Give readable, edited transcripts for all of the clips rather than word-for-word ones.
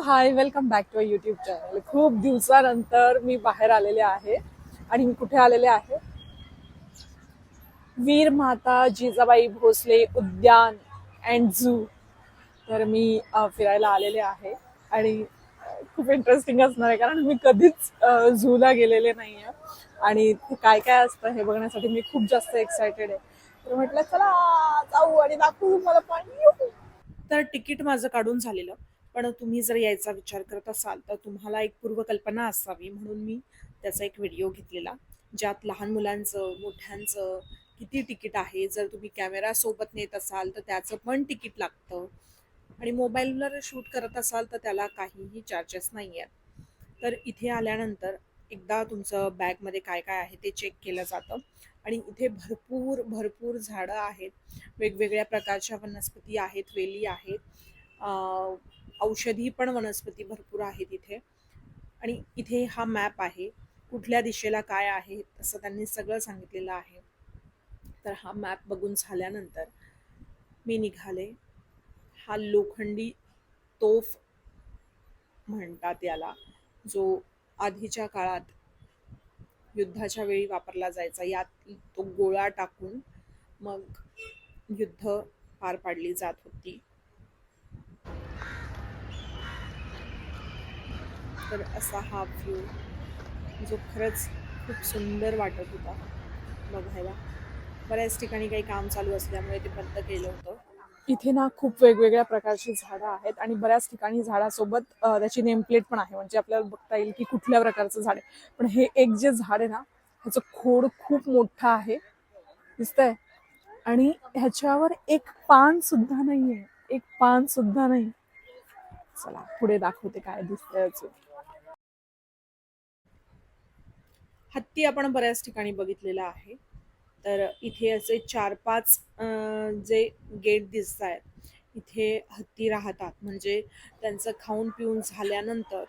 High, welcome back to YouTube channel. खूप दिवसानंतर मी बाहेर आलेले आहे आणि मी कुठे आलेले आहे? वीर माता जिजाबाई भोसले उद्यान अँड झू. तर मी फिरायला आलेले आहे आणि खूप इंटरेस्टिंग असणार आहे कारण मी कधीच झूला गेलेले नाहीये आणि काय काय असतं हे बघण्यासाठी मी खूप जास्त एक्सायटेड आहे. तर म्हटलं चला जाऊ आणि दाखवू मला पाणी. तर तिकीट माझं काढून झालेलं, पण तुम्ही जर यायचा विचार करत असाल तर तुम्हाला एक पूर्वकल्पना असावी म्हणून मी त्याचा एक व्हिडिओ घेतलेला, ज्यात लहान मुलांचं, मोठ्यांचं किती तिकीट आहे, जर तुम्ही कॅमेरा सोबत नेत असाल तर त्याचं पण तिकीट लागतं आणि मोबाईलवर शूट करत असाल तर त्याला काहीही चार्जेस नाही आहेत. तर इथे आल्यानंतर एकदा तुमचं बॅगमध्ये काय काय आहे ते चेक केलं जातं आणि इथे भरपूर भरपूर झाडं आहेत, वेगवेगळ्या प्रकारच्या वनस्पती आहेत, वेली आहेत, औषधी पण वनस्पती भरपूर आहेत इथे. आणि इथे हा मॅप आहे, कुठल्या दिशेला काय आहे असं त्यांनी सगळं सांगितलेलं आहे. तर हा मॅप बघून झाल्यानंतर मी निघाले. हा लोखंडी तोफ म्हणतात याला, जो आधीच्या काळात युद्धाच्या वेळी वापरला जायचा. यात तो गोळा टाकून मग युद्ध पार पाडली जात होती. तर असा हा व्ह्यू, जो खरंच खूप सुंदर वाटत होता बघायला. बऱ्याच ठिकाणी काही काम चालू असल्यामुळे ते बंद केलं होतं. इथे ना खूप वेगवेगळ्या प्रकारची झाडं आहेत आणि बऱ्याच ठिकाणी झाडासोबत त्याची नेमप्लेट पण आहे, म्हणजे आपल्याला बघता येईल की कुठल्या प्रकारचं झाड आहे. पण हे एक जे झाड आहे ना, ह्याचं खोड खूप मोठं आहे, दिसतंय, आणि ह्याच्यावर एक पान सुद्धा नाहीये, एक पान सुद्धा नाही. चला पुढे दाखवते काय दिसतंय अजून. हत्ती आपण बऱ्याच ठिकाणी बघितलेला आहे. तर इथे असे 4-5 जे गेट दिसत आहेत, इथे हत्ती राहतात. म्हणजे त्यांचं खाऊन पिऊन झाल्यानंतर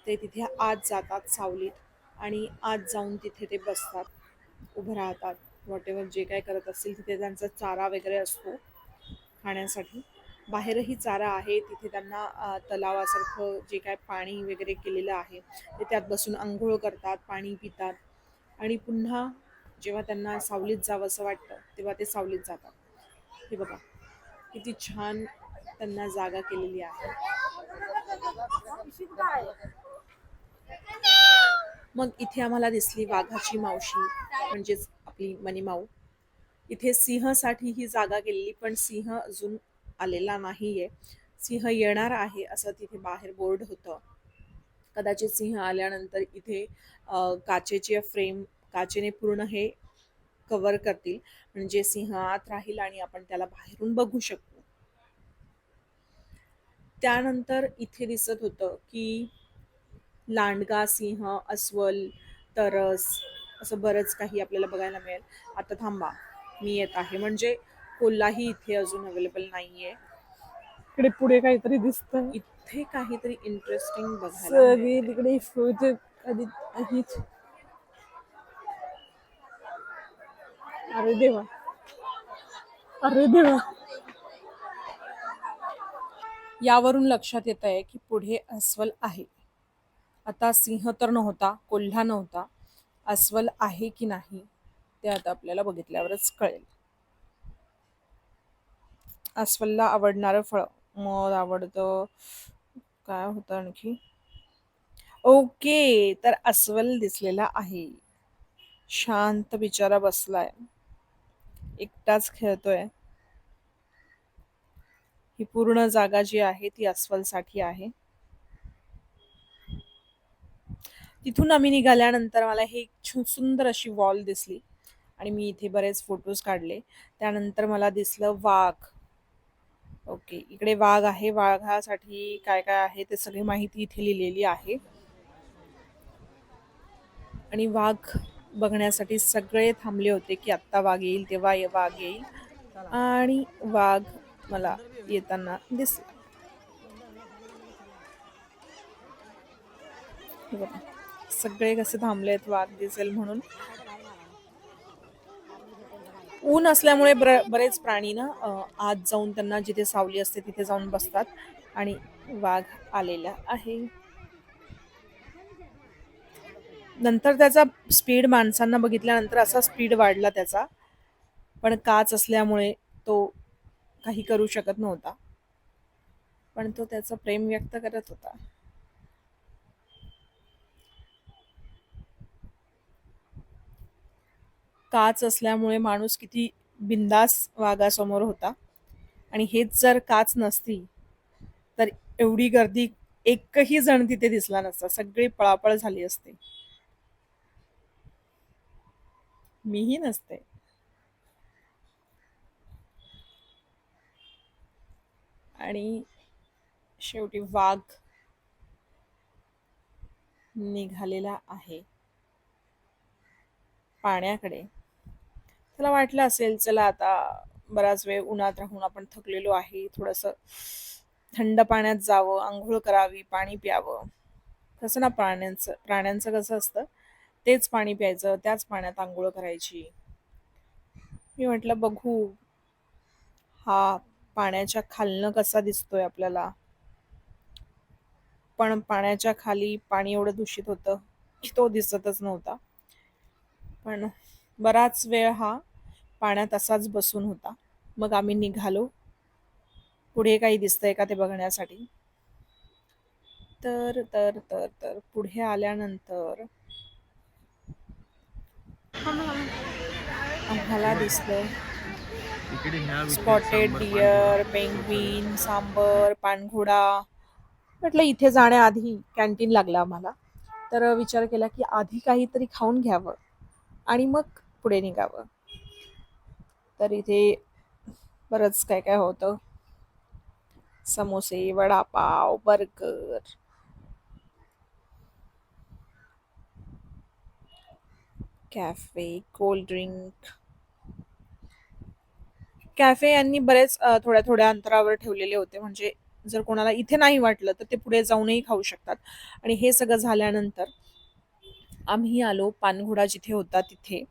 ते तिथे आत जातात सावलीत आणि आत जाऊन तिथे ते बसतात, उभं राहतात. व्हॉटेवर जे काय करत असतील तिथे त्यांचा चारा वगैरे असतो खाण्यासाठी. बाहेरही चारा आहे, तिथे त्यांना तलावासारखं जे काय पाणी वगैरे केलेलं आहे ते त्यात बसून अंघोळ करतात, पाणी पितात आणि पुन्हा जेव्हा त्यांना सावलीत जावंसं वाटतं तेव्हा ते सावलीत जातात. हे बघा किती छान त्यांना जागा केलेली आहे. मग इथे आम्हाला दिसली वाघाची मावशी, म्हणजेच आपली मनीमाऊ. इथे सिंहसाठी ही जागा केलेली, पण सिंह अजून आलेला नाहीये. सिंह येणार आहे असं तिथे बाहेर बोर्ड होतं. कदाचित सिंह आल्यानंतर इथे काचेचे फ्रेम, काचेने पूर्ण हे कव्हर करतील, म्हणजे सिंह आत राहील आणि आपण त्याला बाहेरून बघू शकतो. त्यानंतर इथे दिसत होतं की लांडगा सिंह, अस्वल, तरस असं बरंच काही आपल्याला बघायला मिळेल. आता थांबा, मी येत आहे, म्हणजे कोल्हाही इथे अजून अवेलेबल नाहीये. इकडे पुढे काहीतरी दिसतंय, इथे काहीतरी इंटरेस्टिंग बघायला मिळतंय. तिकडे फ्रूट कधी. अरे देवा, अरे देवा. यावरून लक्षात येत आहे की पुढे अस्वल आहे. आता सिंह तर नव्हता, कोल्हा नव्हता, अस्वल आहे की नाही ते आता आपल्याला बघितल्यावरच कळेल. अस्वलला आवडणारं फळ मग आवडतं काय होतं आणखी. ओके, तर अस्वल दिसलेला आहे. शांत बिचारा बसलाय, एकटाच खेळतोय. ही पूर्ण जागा जी आहे ती अस्वलसाठी आहे. तिथून आम्ही निघाल्यानंतर मला हे सुंदर अशी वॉल दिसली आणि मी इथे बरेच फोटोज काढले. त्यानंतर मला दिसलं वाघ. ओके, इकडे वाघ आहे. वाघासाठी काय काय आहे ते सगळी माहिती इथे लिहिलेली आहे आणि वाघ बघण्यासाठी सगळे थांबले होते की आत्ता वाघ येईल, तेव्हा वाघ येईल, आणि वाघ मला येताना दिसला. सगळे कसे थांबलेत वाघ दिसेल म्हणून. ऊन असल्यामुळे बरेच प्राणी ना आत जाऊन त्यांना जिथे सावली असते तिथे जाऊन बसतात आणि वाघ आलेला आहे. नंतर त्याचा स्पीड माणसांना बघितल्यानंतर असा स्पीड वाढला त्याचा, पण काच असल्यामुळे तो काही करू शकत नव्हता. पण तो त्याचं प्रेम व्यक्त करत होता. काच असल्यामुळे माणूस किती बिंदास वाघासमोर होता. आणि हेच जर काच नसती तर एवढी गर्दी एकही जण तिथे दिसला नसता. सगळी पळापळ झाली असती. मीही नसते. आणि शेवटी वाघ निघालेला आहे पाण्याकडे. त्याला वाटलं असेल चला आता बराच वेळ उन्हात राहून आपण थकलेलो आहे, थोडस थंड पाण्यात जावं, आंघोळ करावी, पाणी प्यावं. तसं ना प्राण्यांचं कसं असतं, तेच पाणी प्यायचं, त्याच पाण्यात आंघोळ करायची. मी म्हटलं बघू हा पाण्याच्या खालनं कसा दिसतोय आपल्याला. पण पाण्याच्या खाली पाणी एवढं दूषित होतं की तो दिसतच नव्हता. पण बराच वेळ हा पाण्यात असाच बसून होता. मग आम्ही निघालो पुढे काही दिसतंय का ते बघण्यासाठी. तर पुढे आल्यानंतर आम्हाला दिसलं स्पॉटेड डिअर, पेंग्विन, सांबर, पाणघोडा. म्हटलं इथे जाण्याआधी कॅन्टीन लागला आम्हाला. तर विचार केला की आधी काहीतरी खाऊन घ्यावं आणि मग पुढे निघावं. तर इथे बरंच काय काय होतं. समोसे, vada pav, burger, cafe, cold drink. Cafe यांनी बरेच थोड्या थोड्या अंतरावर ठेवलेले होते, म्हणजे जर कोणाला इथे नाही वाटलं तर ते पुढे जाऊनही खाऊ शकतात. आणि हे सगळं झाल्यानंतर आम्ही आलो पानघोडा जिथे होता तिथे.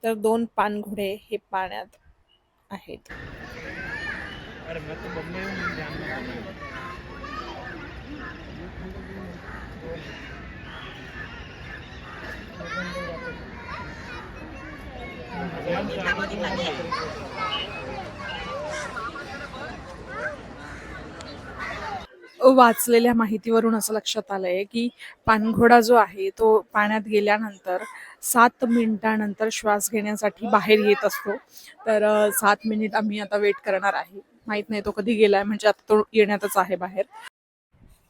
तर 2 पाणघोडे हे पाण्यात आहेत. वाचलेल्या माहितीवरून असं लक्षात आलंय की पाणघोडा जो आहे तो पाण्यात गेल्यानंतर 7 मिनिटानंतर श्वास घेण्यासाठी बाहेर येत असतो. तर 7 मिनिट आम्ही आता वेट करणार आहे. माहित नाही तो कधी गेलाय, म्हणजे आता तो येण्यातच आहे बाहेर.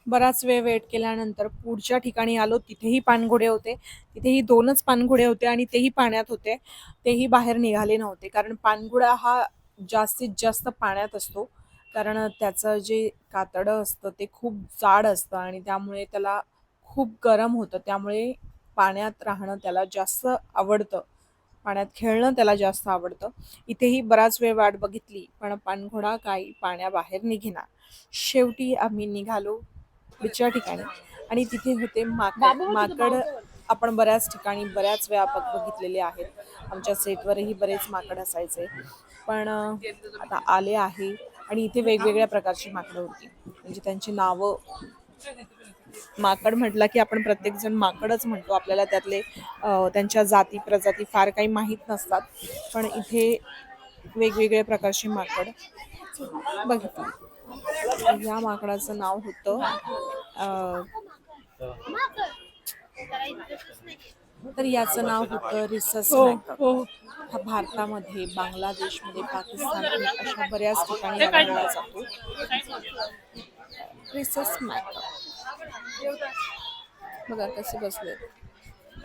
बराच वेळ वेट केल्यानंतर पुढच्या ठिकाणी आलो. तिथेही पाणघोडे होते. तिथेही 2च पाणघोडे होते आणि तेही पाण्यात होते. तेही बाहेर निघाले नव्हते, कारण पाणघोडा हा जास्तीत जास्त पाण्यात असतो. कारण त्याचं जे कातडं असतं ते खूप जाड असतं आणि त्यामुळे त्याला खूप गरम होतं. त्यामुळे पाण्यात राहणं त्याला जास्त आवडतं. पाण्यात खेळणं त्याला जास्त आवडतं. इथेही बराच वेळ वाट बघितली पण पाणघोडा काही पाण्याबाहेर निघेना. शेवटी आम्ही निघालो पुढच्या ठिकाणी आणि तिथे होते माकड. माकड आपण बऱ्याच ठिकाणी बऱ्याच वेळा बघितलेले आहेत. आमच्या सेटवरही बरेच माकड असायचे. पण आता आले आहे आणि इथे वेगवेगळ्या प्रकारची माकडं होती. म्हणजे त्यांची नावं, माकड म्हटलं की आपण प्रत्येक जण माकडच म्हणतो. आपल्याला त्यातले त्यांच्या जाती प्रजाती फार काही माहीत नसतात. पण इथे वेगवेगळ्या प्रकारची माकड बघितली. या माकडाचं नाव होतं तर याचं नाव होतं रिसस मॅकड. हा भारतामध्ये, बांगलादेशमध्ये, पाकिस्तान आणि अशा बऱ्याच ठिकाणी आढळला जातो. रिसस मॅकड बघा कसे बसले.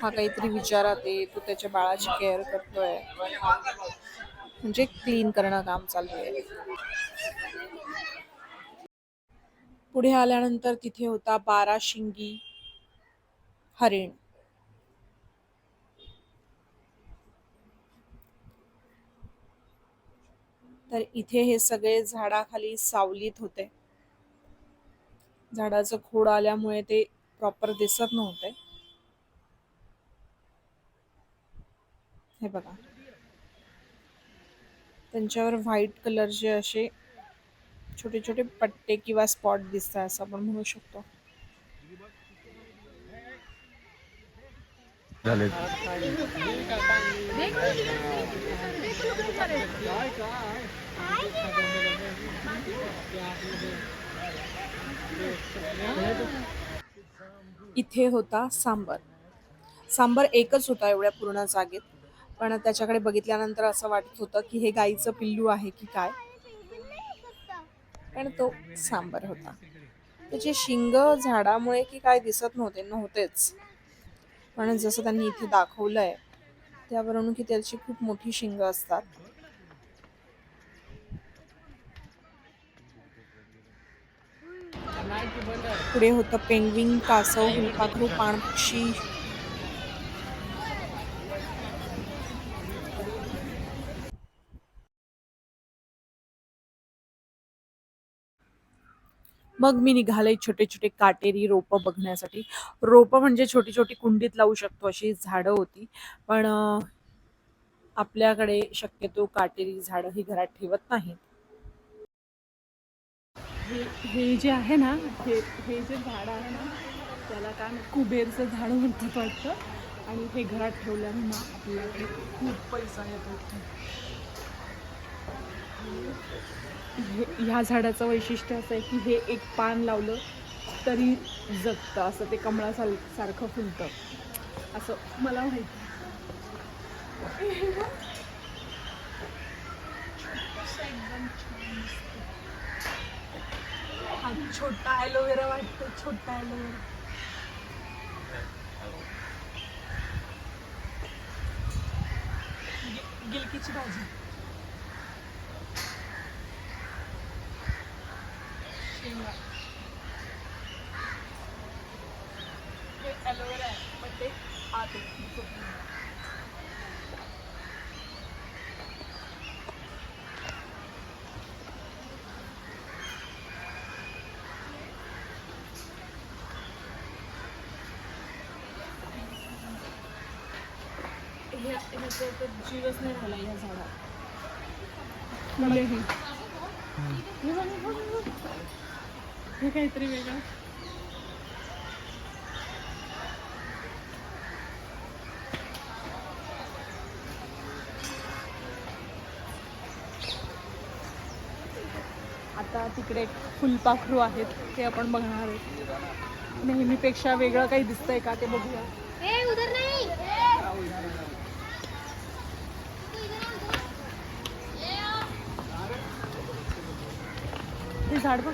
हा काहीतरी विचारात आहे. तो त्याच्या बाळाची केअर करतोय, म्हणजे क्लीन करणं काम चालू आहे. पुढे आल्यानंतर तिथे होता 12 शिंगी हरिण. तर इथे हे सगळे झाडाखाली सावलीत होते. झाडाचं खोड आल्यामुळे ते प्रॉपर दिसत नव्हते. हे बघा. त्यांच्यावर व्हाईट कलरचे असे छोटे छोटे पट्टे किंवा स्पॉट दिसतात असं आपण म्हणू शकतो. इथे होता सांबर. सांबर एकच होता एवढ्या पूर्ण जागेत, पण त्याच्याकडे बघितल्यानंतर असं वाटत होतं की हे गाईचं पिल्लू आहे की काय, पण तो सांबर होता. त्याचे शिंग झाडामुळे की काय दिसत नव्हतेच, पण जसं त्यांनी इथे दाखवलंय त्यावरून की त्याची खूप मोठी शिंग असतात. पुढे होतं पेंग्विन, कासव, फुलपाखरू, पाणपक्षी. मग मी निघाले छोटे छोटे काटेरी रोपं बघण्यासाठी. रोपं म्हणजे छोटी छोटी कुंडीत लावू शकतो अशी झाडं होती, पण आपल्याकडे शक्यतो काटेरी झाडं ही घरात ठेवत नाहीत. हे जे आहे ना, हे जे झाड आहे ना, त्याला काय कुबेरचं झाड म्हणतात वाटतं. आणि हे घरात ठेवल्याने ना आपल्याकडे खूप पैसा येतो. ह्या झाडाचं वैशिष्ट्य असं आहे की हे एक पान लावलं तरी जगतं, असं ते कमळासारखं फुलतं असं मला माहिती. हा छोटा ॲलोवेरा वाटतो, छोटा ॲलोवेरा. गिलकीची भाजी. शेंगा. हे ॲलोवेरा आहे पण ते आत आहे. ह्याचा जीवच नाही झाला या झाडात. हे काहीतरी वेगळं. आता तिकडे फुलपाखरू आहेत, ते आपण बघणार आहेत. नेहमीपेक्षा वेगळं काही दिसतंय का ते बघूया. हे झाड बघ.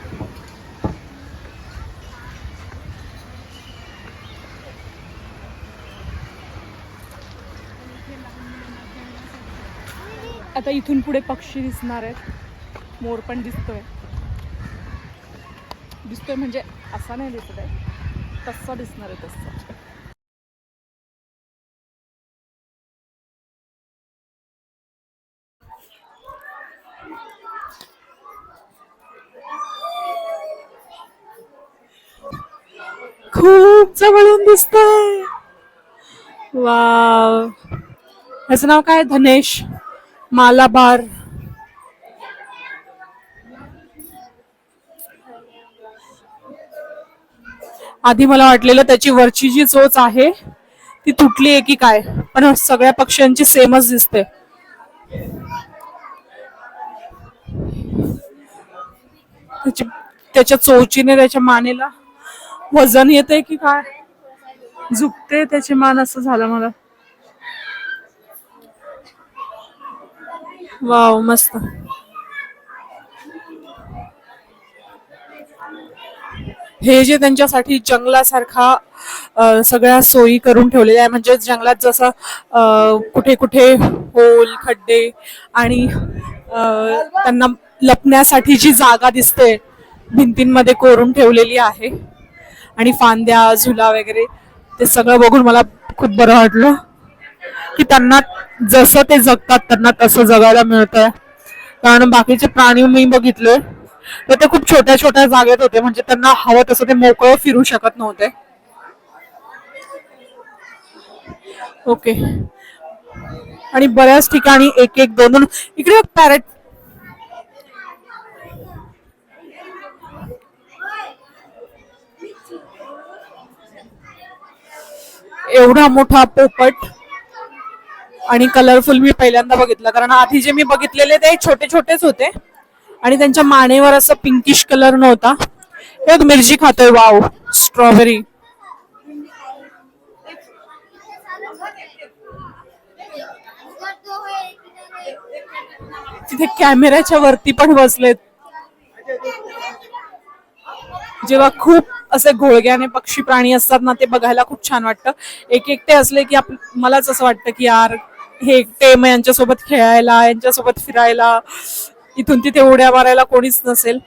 आता इथून पुढे पक्षी दिसणार आहेत. मोर पण दिसतोय म्हणजे असा नाही दिसत आहे, तसा दिसणार आहे तसा. खूप जवळून दिसतंय. वाव. ह्याचं नाव काय? धनेश मालाबार. आधी मला वाटलेलं त्याची वरची जी चोच आहे ती तुटली आहे की काय, पण सगळ्या पक्ष्यांची सेमच दिसते. त्याच्या चोचीने त्याच्या मानेला वजन येते की काय, झुकते त्याची मान, असं झालं मला. वाव, मस्त. हे जे त्यांच्यासाठी जंगलासारखा सगळ्या सोयी करून ठेवलेल्या आहे, म्हणजे जंगलात जसं कुठे कुठे होल, खड्डे आणि त्यांना लपण्यासाठी जी जागा दिसते भिंतींमध्ये कोरून ठेवलेली आहे, आणि फांद्या, झुला वगैरे, ते सगळं बघून मला खूप बरं वाटलं की त्यांना जसं ते जगतात त्यांना तसं जगायला मिळतंय. कारण बाकीचे प्राणी मी बघितले तर ते खूप छोट्या छोट्या जागेत होते, म्हणजे त्यांना हवं तसं ते मोकळं फिरू शकत नव्हते. ओके. आणि बऱ्याच ठिकाणी एक एक दोन दोन, इकडे पॅरेट एवढा मोठा पोपट आणि कलरफुल मी पहिल्यांदा बघितलं, कारण आधी जे मी बघितलेले ते छोटे छोटेच होते आणि त्यांच्या मानेवर असं पिंकिश कलर नव्हता. एक मिरची खातोय, वाव, स्ट्रॉबेरी. तिथे कॅमेऱ्याच्या वरती पण बसलेत. जेव्हा खूप असे घोळग्याने पक्षी प्राणी असतात ना, ते बघायला खूप छान वाटतं. एक एकटे असले की मलाच असं वाटतं की यार हे एकटे, मग यांच्यासोबत खेळायला, यांच्यासोबत फिरायला, इथून तिथे उड्या मारायला कोणीच नसेल.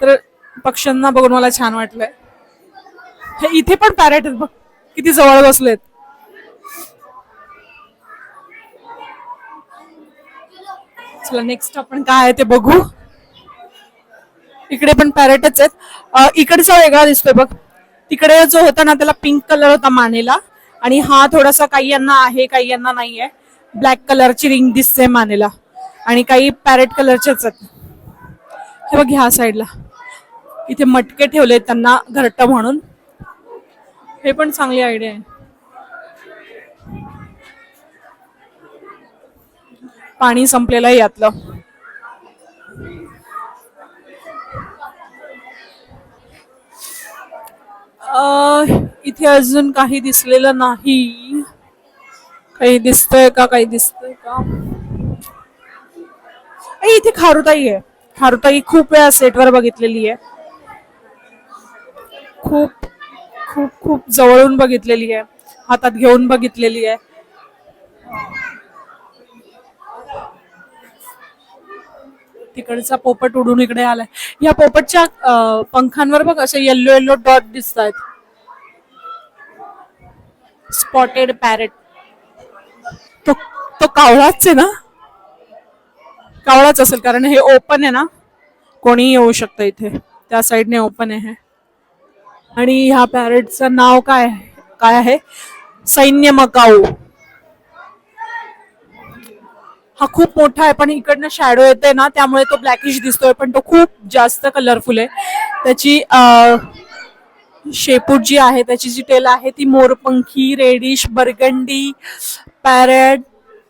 तर पक्ष्यांना बघून मला छान वाटलंय. हे इथे पण पॅरेट आहेत बघ, किती जवळ बसलेत. चला नेक्स्ट आपण काय आहे ते बघू. इकडे पण पॅरेटच आहेत. इकडचा वेगळा दिसतोय बघ. तिकडे जो होता ना त्याला पिंक कलर होता मानेला, आणि हा थोडासा काही यांना आहे काही यांना नाहीये. ब्लॅक कलरची रिंग दिसते मानेला, आणि काही पॅरेट कलरचेच आहेत. हे बघ ह्या साईडला इथे मटके ठेवलेत त्यांना घरट म्हणून. हे पण चांगली आयडिया आहे. पाणी संपलेलं आहे यातलं. इथे अजून काही दिसलेलं नाही. काही दिसतंय का, काही दिसतंय का? इथे खारुताई आहे. खारुताई खूप वेळा सेटवर बघितलेली आहे. खूप खूप खूप जवळून बघितलेली आहे, हातात घेऊन बघितलेली आहे. तिकडचा पोपट उडून इकडे आलाय. या पोपटच्या पंखांवर बघ असे येल्लो येल्लो डॉट दिसत आहेत. Spotted parrot. तो तो कावळाच आहे ना? कावळाच असेल, कारण हे ओपन आहे ना, कोणी येऊ शकतं इथे. त्या साईडने ओपन आहे. आणि ह्या पॅरेटचं नाव काय काय आहे? सैन्य मकाऊ. हा खूप मोठा आहे, पण इकडनं शॅडो येते ना, त्यामुळे तो ब्लॅकिश दिसतोय, पण तो खूप जास्त कलरफुल आहे. त्याची शेपूट जी आहे, त्याची जी टेल आहे ती मोरपंखी, रेडिश, बर्गंडी, पॅरेट,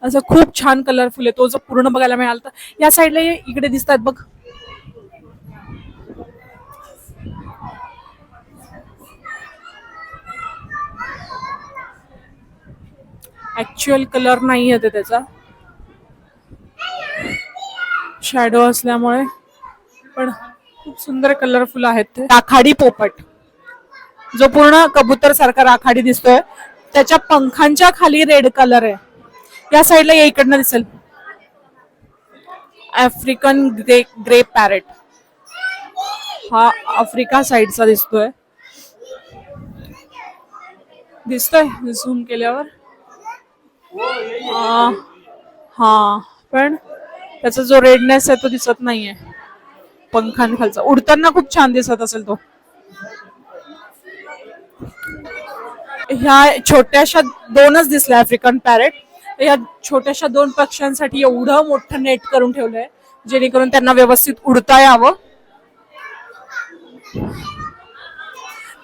असं खूप छान कलरफुल आहे. तो जर पूर्ण बघायला मिळाला तर. या साईडला इकडे दिसतात बघ. ऍक्च्युअल कलर नाही येते त्याचा, शॅडो असल्यामुळे, पण खूप सुंदर कलरफुल आहेत ते. राखाडी पोपट, जो पूर्ण कबूतर सारखा राखाडी दिसतोय, त्याच्या पंखांच्या खाली रेड कलर आहे. या साईडला या इकडनं दिसेल. African grey parrot. हा आफ्रिका साईडचा दिसतोय. दिसतोय झूम केल्यावर. हा, पण त्याचा जो रेडनेस आहे तो दिसत नाहीये पंखांखालचा. उडताना खूप छान दिसत असेल तो. ह्या छोट्याशा दोनच दिसल्या आफ्रिकन पॅरेट. या छोट्याशा दोन पक्ष्यांसाठी एवढं मोठं नेट करून ठेवलंय, जेणेकरून त्यांना व्यवस्थित उडता यावं.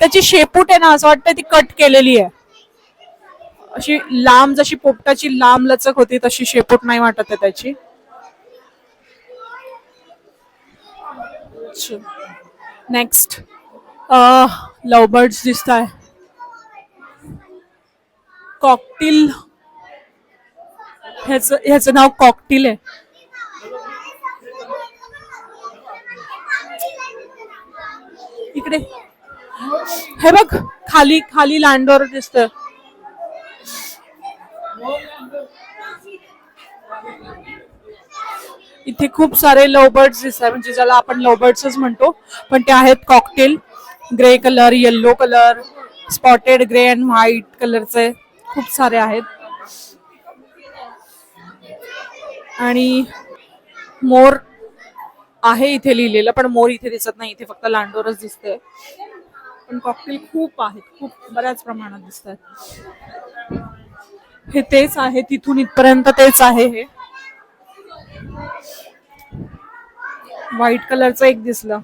त्याची शेपूट आहे ना, असं वाटतं ती कट केलेली आहे. अशी लांब, जशी पोपटाची लांब लचक होती तशी शेपूट नाही वाटत आहे त्याची. नेक्स्ट लव बर्ड्स दिसत आहे. कॉकटिल, ह्याचं नाव कॉकटिल आहे. इकडे हे बघ, खाली खाली लँडवर दिसत. इथे खूप सारे लव बर्ड्स दिसतात, म्हणजे ज्याला आपण लव बर्ड्सच म्हणतो, पण ते आहेत cocktail. Grey colour, yellow colour, spotted grey and white कलरचे खूप सारे आहेत. आणि मोर आहे इथे लिहिलेलं, पण मोर इथे दिसत नाही. इथे फक्त लांडोरच दिसते. पण कॉकटेल खूप आहेत, खूप बऱ्याच प्रमाणात दिसतात. हे तेच आहे, तिथून इथपर्यंत तेच आहे. हे व्हाईट कलरचं एक दिसलं.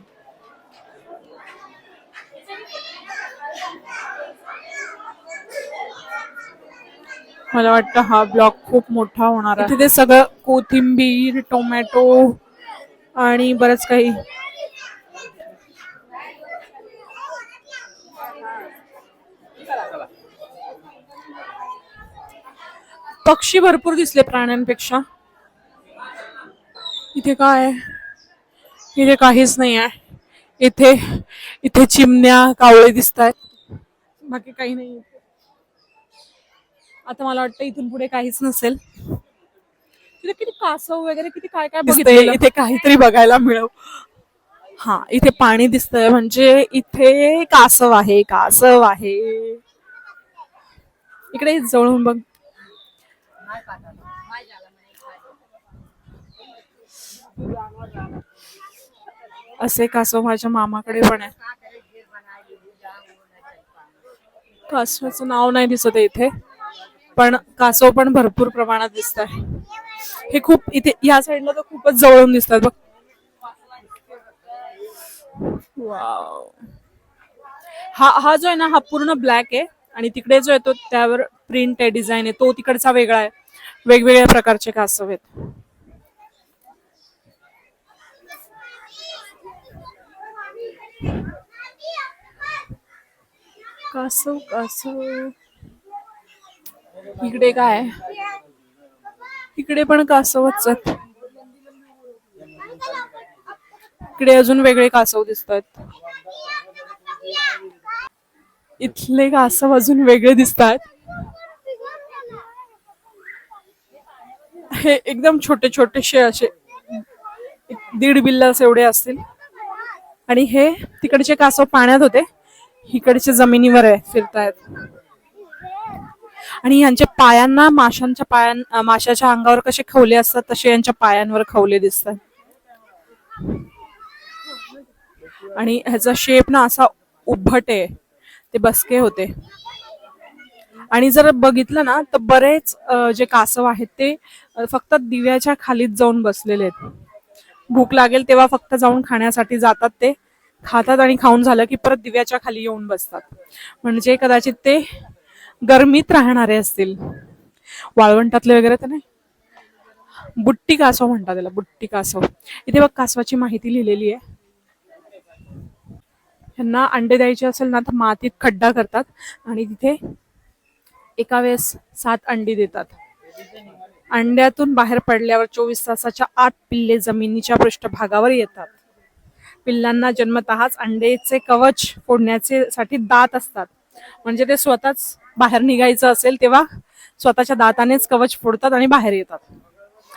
मला वाटतं हा ब्लॉग खूप मोठा होणार आहे. तिथे सगळं कोथिंबीर, टोमॅटो आणि बरंच काही. पक्षी भरपूर दिसले प्राण्यांपेक्षा. इथे काय आहे? इथे काहीच नाही आहे. इथे इथे चिमण्या, कावळे दिसत आहेत, बाकी काही नाही. आता मला वाटतं इथून पुढे काहीच नसेल. तिथे किती कासव वगैरे किती काय काय बघितलं. इथे काहीतरी बघायला मिळव. हा, इथे पाणी दिसतंय म्हणजे इथे कासव आहे, कासव आहे. इकडे जवळून बघ. असे कासव माझ्या मामाकडे पण आहे. कासवाचं नाव नाही दिसत आहे इथे, पण कासव पण भरपूर प्रमाणात दिसत आहे. हे खूप इथे या साईडला तर खूपच जवळून दिसतात बघ. वाव. हा हा जो आहे ना, हा पूर्ण ब्लॅक आहे आणि तिकडे जो आहे तो त्यावर प्रिंट आहे, डिझाईन आहे, तो तिकडचा वेगळा आहे. वेगवेगळ्या प्रकारचे कासव आहेत. कासव कासव. इकडे काय? इकडे पण कासवच आहेत. इकडे अजून वेगळे कासव दिसत आहेत. इथले कासव अजून वेगळे दिसत आहेत. हे एकदम छोटे छोटेसे असे, 1.5 बिल्लास एवढे असतील. आणि हे तिकडचे कासव पाण्यात होते, इकडचे जमिनीवर आहे, फिरतायत. आणि यांच्या पायांना माशाच्या अंगावर कसे खवले असतात तसे यांच्या पायांवर खवले दिसतात. आणि ह्याचा शेप ना असा उभट आहे, ते बसके होते. आणि जर बघितलं ना तर बरेच जे कासव आहेत ते फक्त दिव्याच्या खालीच जाऊन बसलेले आहेत. भूक लागेल तेव्हा फक्त जाऊन खाण्यासाठी जातात, ते खातात आणि खाऊन झालं की परत दिव्याच्या खाली येऊन बसतात. म्हणजे कदाचित ते गरमीत राहणारे असतील. वाळवंटातले वगैरे तर नाही. बुट्टी कासव म्हणतात त्याला, बुट्टी कासव. इथे बघ कासवाची माहिती लिहिलेली आहे. यांना अंडे द्यायचे असेल ना तर मातीत खड्डा करतात आणि तिथे एका वेळेस 7 अंडी देतात. अंड्यातून बाहेर पडल्यावर 24 तासाच्या आत पिल्ले जमिनीच्या पृष्ठभागावर येतात. पिल्लांना जन्मतःच अंडेचे कवच फोडण्याचे साठी दात असतात. म्हणजे ते स्वतःच बाहेर निघायचं असेल तेव्हा स्वतःच्या दातानेच कवच फोडतात आणि बाहेर येतात.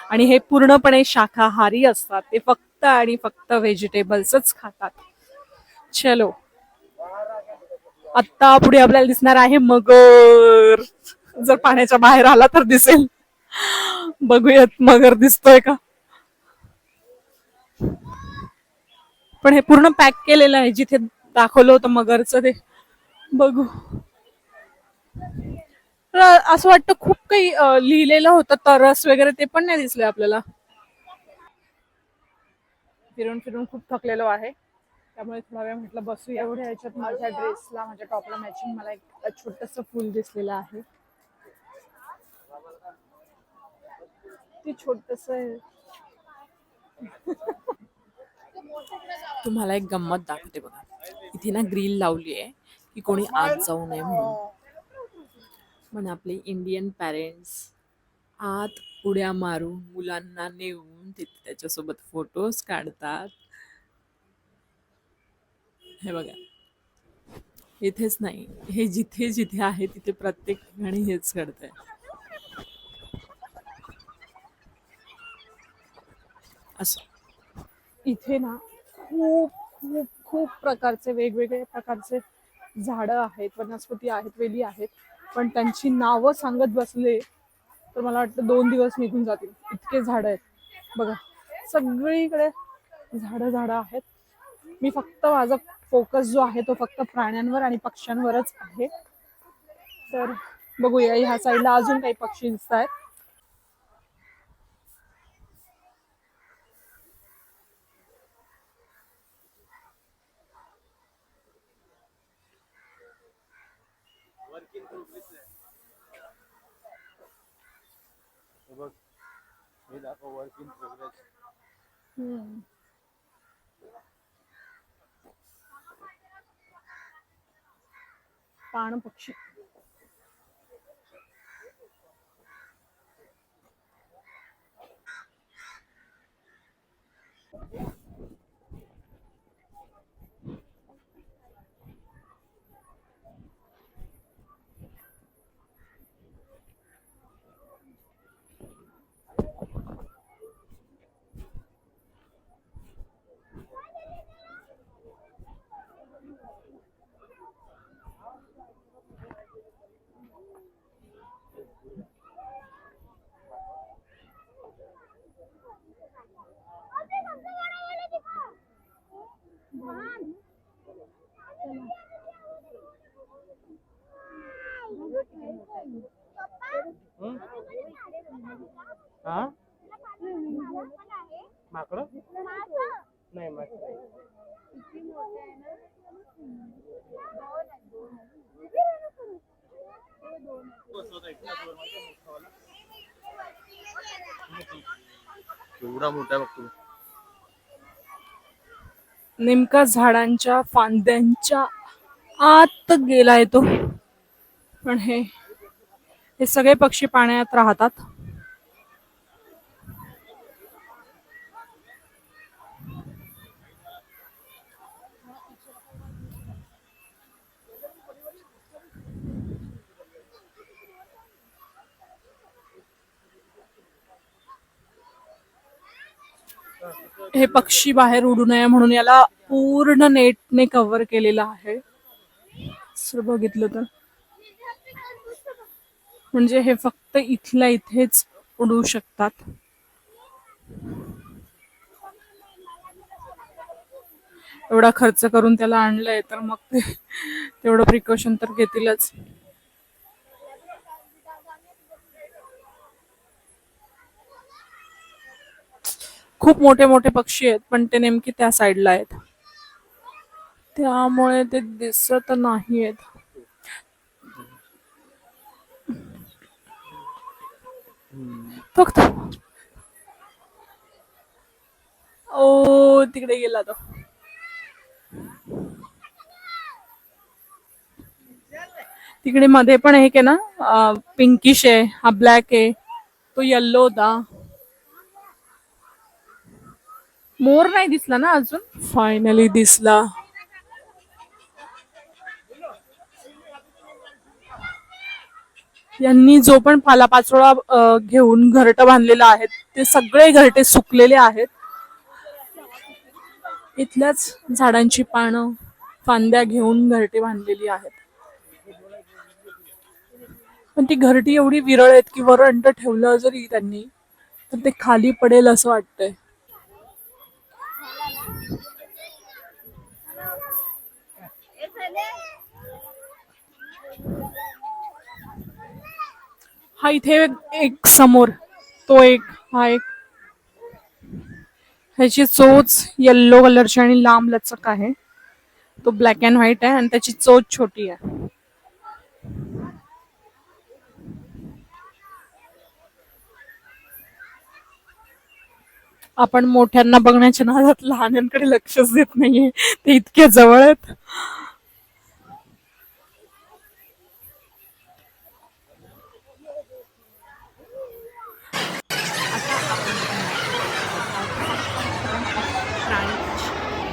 आणि हे पूर्णपणे शाकाहारी असतात. ते फक्त आणि फक्त व्हेजिटेबल्सच खातात. चलो, आता पुढे आपल्याला दिसणार आहे मगर. जर पाण्याच्या बाहेर आला तर दिसेल. बघूयात मगर दिसतोय का. पण हे पूर्ण पॅक केलेलं आहे, जिथे दाखवलं होतं मगरचं ते. बघू. असं वाटतं खूप काही लिहिलेलं होतं, तरस वगैरे, ते पण नाही दिसले आपल्याला. फिरून फिरून खूप थकलेलो आहे, त्यामुळे थोडा वेळ म्हटलं बसू. एवढ्या ह्याच्यात माझ्या ड्रेसला, माझ्या टॉपला मॅचिंग मला एक छोटस फुल दिसलेलं आहे. ते छोटस तुम्हाला एक गंमत दाखवते बघा. इथे ना ग्रिल लावली आहे की कोणी आत जाऊ नये म्हणून. पण आपले इंडियन पॅरेंट्स आत उड्या मारून मुलांना नेऊन तिथे त्याच्यासोबत फोटोज काढतात. हे बघा, इथेच नाही, हे जिथे जिथे आहे तिथे प्रत्येक ठिकाणी हेच घडतंय. असं इथे ना खूप खूप खूप प्रकारचे, वेगवेगळे प्रकारचे झाडं आहेत, वनस्पती आहेत, वेली आहेत. पण त्यांची नावं सांगत बसले तर मला वाटतं 2 दिवस निघून जातील, इतके झाड आहेत. बघा, सगळीकडे झाडं झाडं आहेत. मी फक्त माझा फोकस जो आहे तो फक्त प्राण्यांवर आणि पक्ष्यांवरच आहे. तर बघूया, ह्या साईडला अजून काही पक्षी दिसत आहेत. हम्म. पाण पक्षी. हा माकड नाही एवढा मोठा बघतो. नेमका झाडांच्या फांद्यांच्या आत गेलाय तो. पण हे सगळे पक्षी पाण्यात राहतात. हे पक्षी बाहेर उडू नये म्हणून याला पूर्ण नेटने कव्हर केलेलं आहे. जर बघितलं तर म्हणजे हे फक्त इथल्या इथेच उडू शकतात. एवढा खर्च करून त्याला आणलंय तर मग ते तेवढं प्रिकॉशन तर घेतीलच. खूप मोठे मोठे पक्षी आहेत पण ते नेमके त्या साईडला आहेत त्यामुळे ते दिसत नाहीयेत. फक्त ओ तिकडे गेला तो. तिकडे मध्ये पण एक आहे ना पिंकिश आहे, हा ब्लॅक आहे, तो येल्लो होता. मोर नाही दिसला ना अजून. फायनली दिसला. यांनी जो पण पालापाचोळा घेऊन घरट बांधलेला आहे ते सगळे घरटे सुकलेले आहेत. इथल्याच झाडांची पानं फांद्या घेऊन घरटे बांधलेली आहेत. पण ती घरटी एवढी विरळ आहेत की वर अंड ठेवलं जरी त्यांनी तर ते खाली पडेल असं वाटतंय. हा इथे एक समोर तो एक हा एक ह्याची चोच येल्लो कलरची आणि लांब लचक आहे. तो ब्लॅक अँड व्हाईट आहे आणि त्याची चोच छोटी आहे. आपण मोठ्यांना बघण्याच्या नादात लहानांकडे लक्षच देत नाहीये. ते इतके जवळ आहेत.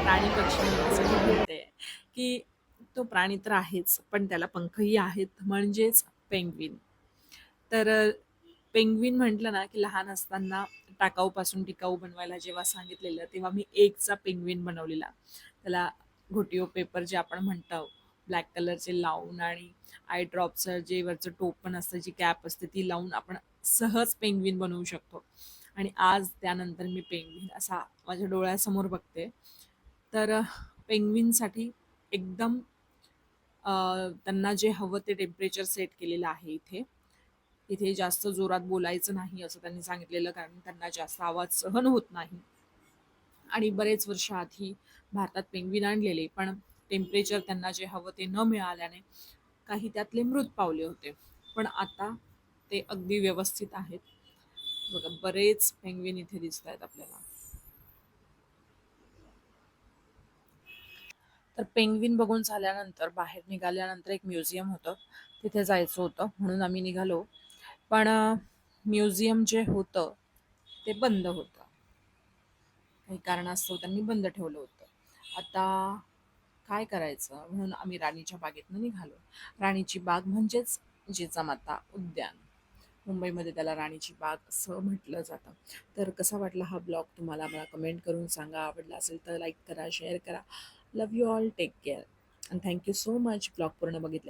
प्राणी पक्षी म्हणण्यासाठी बोलते की तो प्राणी तर आहेच पण त्याला पंखही आहेत म्हणजेच पेंग्विन. तर पेंग्विन म्हटलं ना की लहान असताना टाकाऊ पासून टिकाऊ बनवायला जेव्हा सांगितलेलं तेव्हा मी एकचा पेंग्विन बनवलेला. त्याला घोटिओ पेपर जे आपण म्हणतो ब्लॅक कलरचे लावून आणि आय ड्रॉपचं जे वरचं टोप पण असतं जी कॅप असते ती लावून आपण सहज पेंग्विन बनवू शकतो. आणि आज त्यानंतर मी पेंग्विन असा माझ्या डोळ्यासमोर बघते. तर पेंग्विनसाठी एकदम त्यांना जे हवं ते टेम्परेचर सेट केलेलं आहे इथे. इथे जास्त जोरात बोलायचं नाही असं त्यांनी सांगितलेलं कारण त्यांना जास्त आवाज सहन होत नाही. आणि बरेच वर्ष आधी भारतात पेंग्विन आणलेले पण टेम्परेचर त्यांना जे हवं ते न मिळाल्याने काही त्यातले मृत पावले होते. पण आता ते अगदी व्यवस्थित आहेत. बघा बरेच पेंग्विन इथे दिसत आहेत आपल्याला. तर पेंग्विन बघून झाल्यानंतर बाहेर निघाल्यानंतर एक म्युझियम होतं, तिथे जायचं होतं म्हणून आम्ही निघालो. पण म्युझियम जे होतं ते बंद होतं. काही कारणास्तव त्यांनी बंद ठेवलं होतं. आता काय करायचं म्हणून आम्ही राणीच्या बागेतनं निघालो. राणीची बाग म्हणजेच जिजामाता उद्यान. मुंबईमध्ये त्याला राणीची बाग असं म्हटलं जातं. तर कसा वाटला हा ब्लॉग तुम्हाला मला कमेंट करून सांगा. आवडला असेल तर लाईक करा, शेअर करा. Love you all. Take care. And thank you so much blog पूर्ण बघितल्या